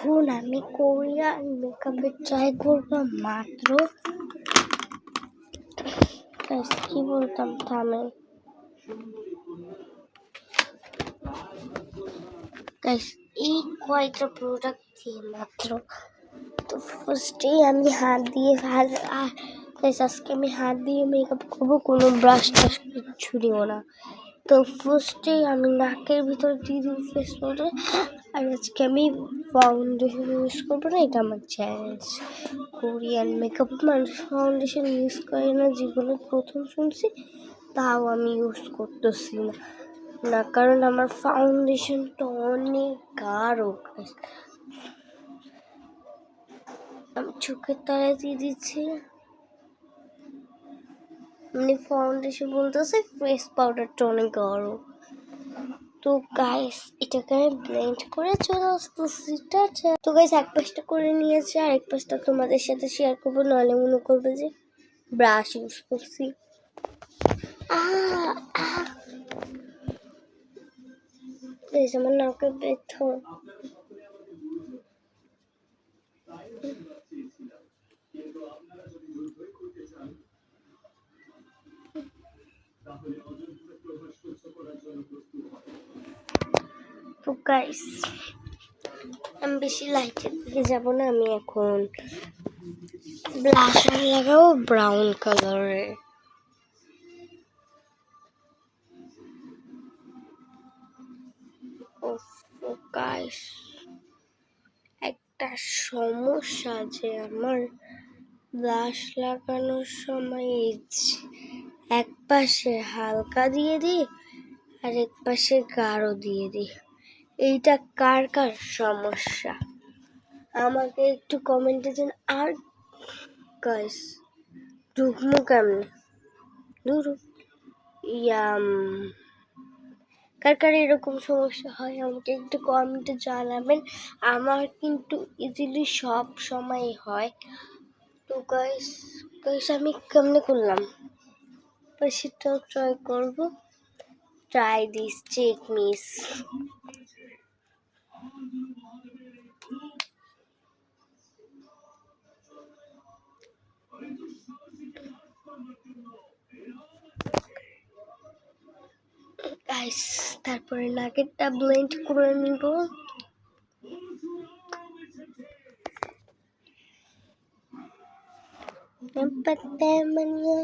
এখন আমি Korean মেকআপে try করবো মাত্র কি বলতাম থামে এই কয়টা প্রোডাক্ট দিয়ে মাত্র। তো ফার্স্টেই আমি হাত দিয়ে আজকে আমি হাত দিয়ে মেকআপ করবো, কোনো ব্রাশ টাশ কিচ্ছু দিব না। তো ফার্স্টেই আমি নাকের ভিতর দিয়ে দিই ফেস পাউডার, আর আজকে আমি ফাউন্ডেশন ইউজ করবো না, এটা আমার চ্যালেঞ্জ। কোরিয়ান মেকআপ মানুষ ফাউন্ডেশন ইউজ করে না, জীবনে প্রথম শুনছি, তাও আমি ইউজ করতেছি না কারণ আমার ফাউন্ডেশনটা অনেক গাঢ়। আমি চোখের তলায় দিয়ে দিচ্ছি, মানে ফাউন্ডেশন বলতেছে ফেস পাউডারটা অনেক গাঢ়। তো গাইস এটাকে আমি ব্লেন্ড করে চলে আসতেছি। তো গাইস এক পাশটা করে নিয়েছি, আর এক পাশটা তোমাদের সাথে শেয়ার করবো, নাহলে মনে করবে যে ব্রাশ ইউজ করছি। আমার নাকে ব্যথা। তো গাইস আমি বেশি লাইটের দিকে যাবো না, আমি এখন ব্লাশার লাগাবো ব্রাউন কালারে। গাইস একটা সমস্যা যে আমার ব্লাশ লাগানোর সময় এক পাশে হালকা দিয়ে দিই আর এক পাশে গাঢ় দিয়ে দিই। এইটা কার কার সমস্যা আমাকে একটু কমেন্টে জানান। আর গাইস ঢুকমু কেমনে দূর কার কার এরকম সমস্যা হয় আমাকে একটু কমেন্টে জানাবেন। আমার কিন্তু ইজিলি সব সময় হয়। তো গাইস আমি কেমনে করলাম সেটাও ট্রাই করবো। Try this check miss. Guys তারপরে নাকেরটা ব্লেন্ড করে নিব। Empate manía,